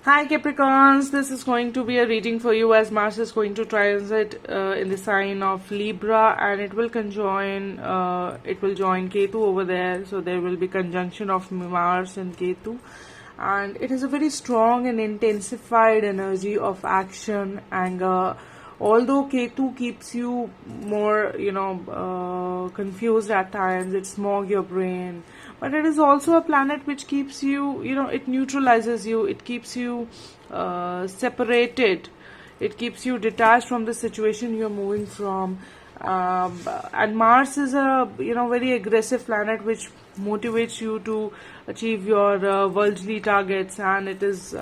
Hi Capricorns, this is going to be a reading for you as Mars is going to transit in the sign of Libra, and it will join Ketu over there. So there will be conjunction of Mars and Ketu, and it is a very strong and intensified energy of action, anger. Although Ketu keeps you more, confused at times, it smog your brain, but it is also a planet which keeps you, it neutralizes you, it keeps you separated, it keeps you detached from the situation you're moving from. And Mars is a, very aggressive planet which motivates you to achieve your worldly targets, and it is,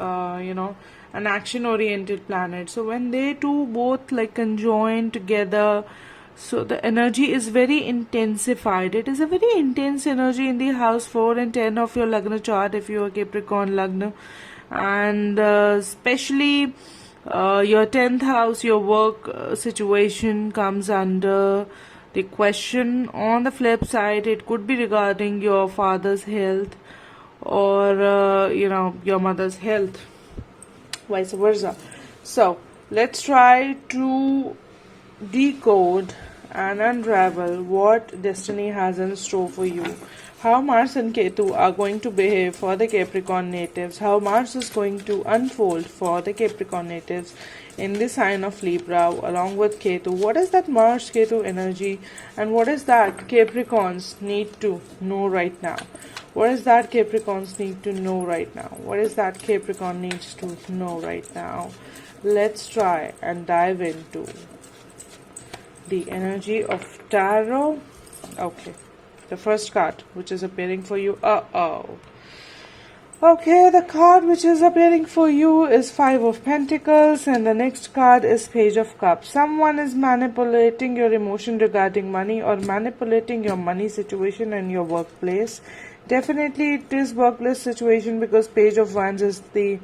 an action oriented planet. So when they two both like conjoin together, so the energy is very intensified. It is a very intense energy in the house 4 and 10 of your Lagna chart if you are Capricorn Lagna, and especially your 10th house, your work situation comes under the question. On the flip side, it could be regarding your father's health or your mother's health, vice versa. So let's try to decode and unravel what destiny has in store for you. How Mars and Ketu are going to behave for the Capricorn natives. How Mars is going to unfold for the Capricorn natives in the sign of Libra along with Ketu. What is that Mars Ketu energy, and what is that Capricorns need to know right now? What is that Capricorns need to know right now? What is that Capricorn needs to know right now? Let's try and dive into the energy of tarot. Okay, the first card which is appearing for you. Okay, the card which is appearing for you is Five of Pentacles, and the next card is Page of Cups. Someone is manipulating your emotion regarding money, or manipulating your money situation in your workplace. Definitely it is workplace situation, because Page of Wands is the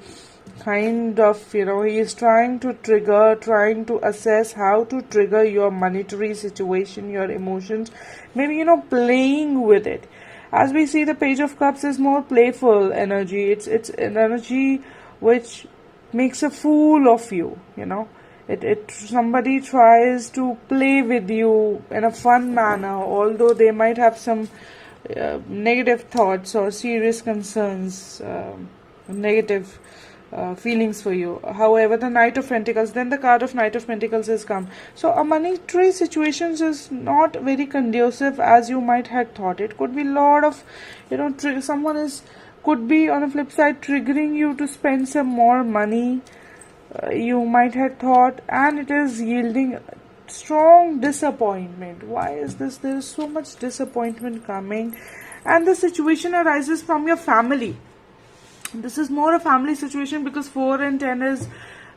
kind of, he is trying to assess how to trigger your monetary situation, your emotions, maybe, playing with it. As we see, the Page of Cups is more playful energy. It's an energy which makes a fool of you, somebody tries to play with you in a fun manner, although they might have some negative thoughts or serious concerns, negative feelings for you. However, the Knight of Pentacles, then the card of Knight of Pentacles has come. So a monetary situation is not very conducive as you might have thought. It could be a lot of, someone could be on a flip side triggering you to spend some more money, you might have thought, and it is yielding strong disappointment. Why is this? There is so much disappointment coming, and the situation arises from your family. This is more a family situation, because 4 and 10 is,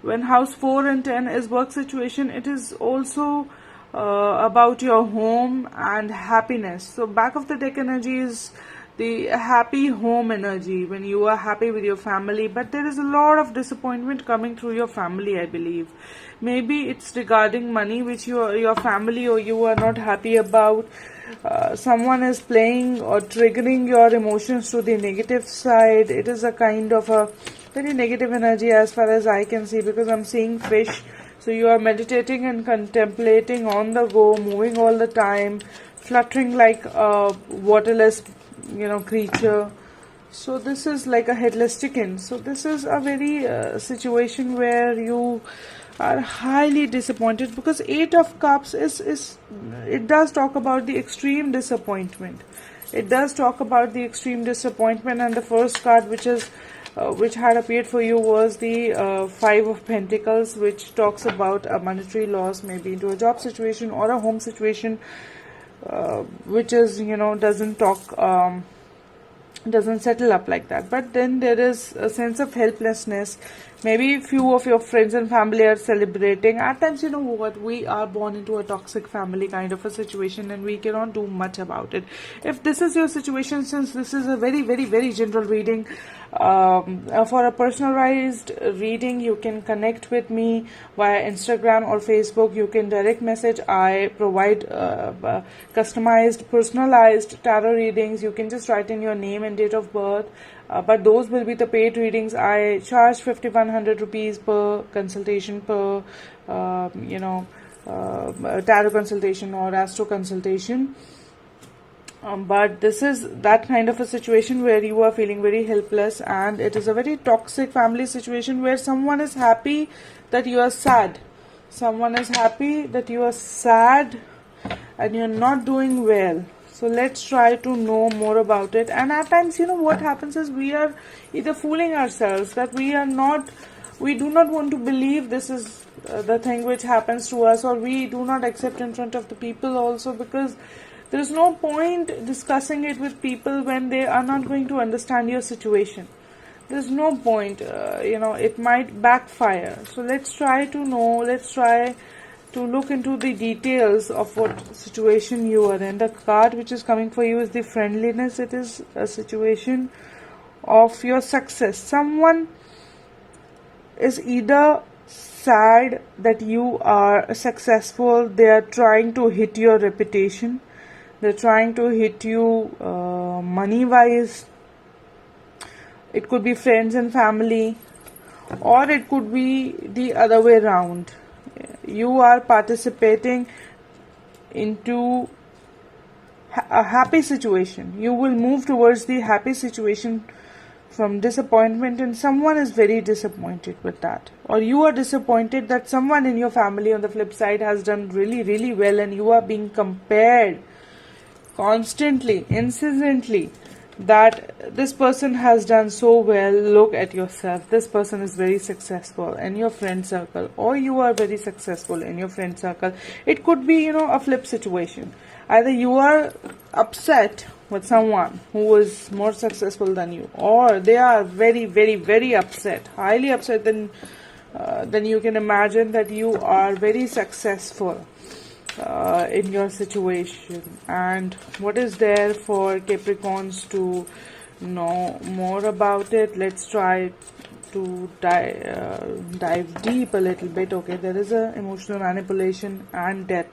when house 4 and 10 is work situation, it is also about your home and happiness. So back of the deck energy is the happy home energy, when you are happy with your family, but there is a lot of disappointment coming through your family, I believe. Maybe it's regarding money which your family or you are not happy about. Someone is playing or triggering your emotions to the negative side. It is a kind of a very negative energy as far as I can see, because I'm seeing fish. So you are meditating and contemplating on the go, moving all the time, fluttering like a waterless, creature. So this is like a headless chicken. So this is a very situation where you are highly disappointed, because 8 of Cups it does talk about the extreme disappointment. It does talk about the extreme disappointment, and the first card which had appeared for you was the 5 of Pentacles, which talks about a monetary loss, maybe into a job situation or a home situation, which is, doesn't settle up like that. But then there is a sense of helplessness. Maybe few of your friends and family are celebrating. At times, we are born into a toxic family kind of a situation, and we cannot do much about it. If this is your situation, since this is a very, very, very general reading, For a personalized reading, you can connect with me via Instagram or Facebook. You can direct message. I provide customized, personalized tarot readings. You can just write in your name and date of birth. But those will be the paid readings. I charge 5,100 rupees per consultation, per tarot consultation or astro consultation. But this is that kind of a situation where you are feeling very helpless, and it is a very toxic family situation where someone is happy that you are sad. Someone is happy that you are sad and you're not doing well. So let's try to know more about it. And at times, what happens is we are either fooling ourselves that we do not want to believe this is the thing which happens to us, or we do not accept in front of the people also, because there is no point discussing it with people when they are not going to understand your situation. There's no point, it might backfire. So let's try to know, let's try to look into the details of what situation you are in. The card which is coming for you is the friendliness. It is a situation of your success. Someone is either sad that you are successful, they are trying to hit your reputation, they're trying to hit you money wise. It could be friends and family, or it could be the other way around. You are participating into a happy situation. You will move towards the happy situation from disappointment, and someone is very disappointed with that. Or you are disappointed that someone in your family on the flip side has done really, really well, and you are being compared constantly, incessantly, that this person has done so well. Look at yourself. This person is very successful in your friend circle, or you are very successful in your friend circle. It could be, a flip situation. Either you are upset with someone who is more successful than you, or they are very, very, very upset, highly upset than you can imagine that you are very successful in your situation. And what is there for Capricorns to know more about it? Let's try to dive deep a little bit. Okay, there is a emotional manipulation and death.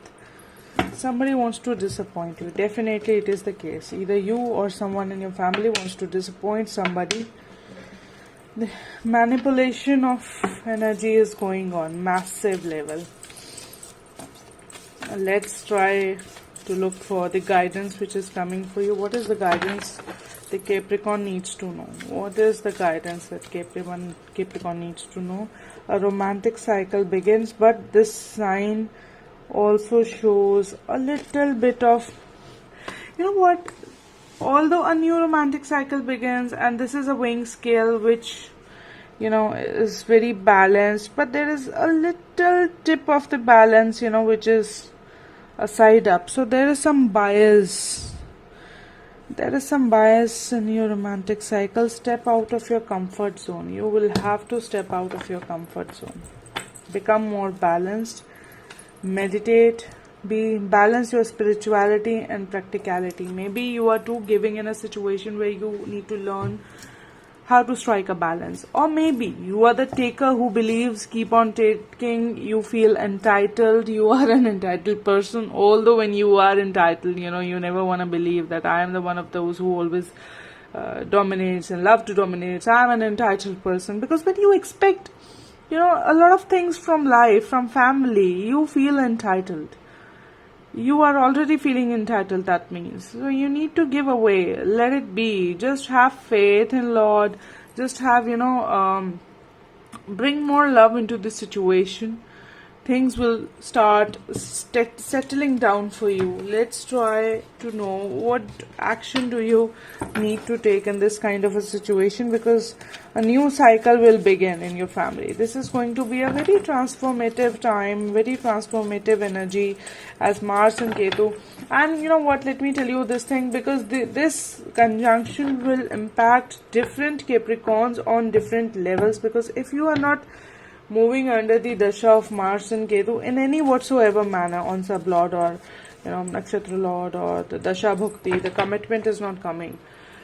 Somebody wants to disappoint you. Definitely it is the case. Either you or someone in your family wants to disappoint somebody. The manipulation of energy is going on, massive level. Let's try to look for the guidance which is coming for you. What is the guidance the Capricorn needs to know? What is the guidance that Capricorn needs to know? A romantic cycle begins, but this sign also shows a little bit of, although a new romantic cycle begins, and this is a weighing scale which is very balanced, but there is a little tip of the balance which is a side up. So there is some bias. There is some bias in your romantic cycle. Step out of your comfort zone. You will have to step out of your comfort zone. Become more balanced. Meditate. Balance your spirituality and practicality. Maybe you are too giving in a situation where you need to learn how to strike a balance. Or maybe you are the taker who believes keep on taking, you feel entitled, you are an entitled person. Although when you are entitled, you never want to believe that I am the one of those who always dominates and love to dominate. I am an entitled person. Because when you expect, a lot of things from life, from family, you feel entitled. You are already feeling entitled, that means. So you need to give away. Let it be. Just have faith in Lord. Just have, bring more love into the situation. Things will start settling down for you. Let's try to know what action do you need to take in this kind of a situation, because a new cycle will begin in your family. This is going to be a very transformative time, very transformative energy as Mars and Ketu. And let me tell you this thing, because this conjunction will impact different Capricorns on different levels, because if you are not moving under the dasha of Mars and Ketu in any whatsoever manner, on sublord or nakshatra lord or the dasha bhakti, the commitment is not coming.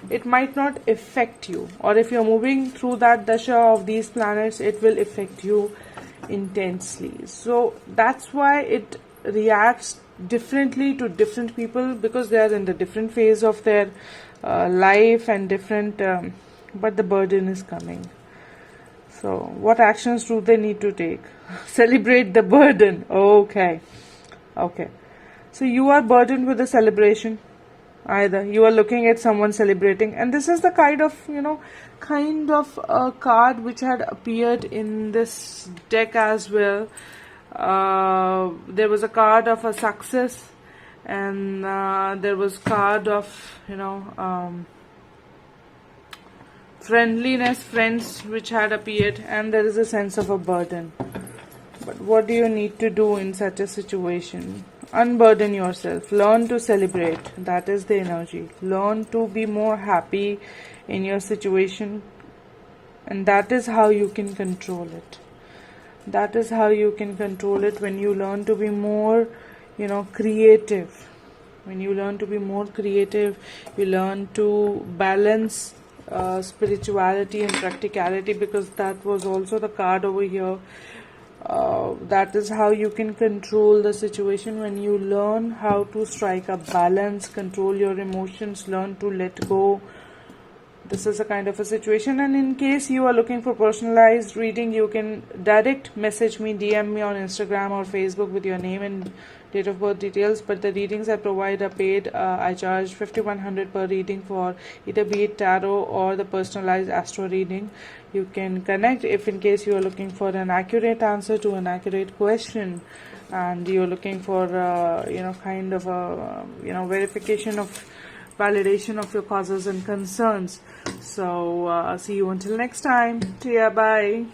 it might not affect you, or if you're moving through that dasha of these planets, it will affect you intensely. So that's why it reacts differently to different people, because they are in the different phase of their life and different but the burden is coming. So what actions do they need to take? Celebrate the burden. Okay. So you are burdened with the celebration. Either you are looking at someone celebrating, and this is the kind of a card which had appeared in this deck as well. There was a card of a success, and there was card of friendliness, friends, which had appeared, and there is a sense of a burden. But what do you need to do in such a situation? Unburden yourself. Learn to celebrate. That is the energy. Learn to be more happy in your situation, and that is how you can control it. That is how you can control it, when you learn to be more, creative. When you learn to be more creative, you learn to balance spirituality and practicality, because that was also the card over here. That is how you can control the situation, when you learn how to strike a balance, control your emotions, learn to let go. This is a kind of a situation. And in case you are looking for personalized reading, you can direct message me, DM me on Instagram or Facebook with your name and date of birth details. But the readings I provide are paid. I charge 5,100 per reading for either be it tarot or the personalized astro reading. You can connect if in case you are looking for an accurate answer to an accurate question, and you're looking for kind of a verification of validation of your causes and concerns. So see you until next time. See ya, bye.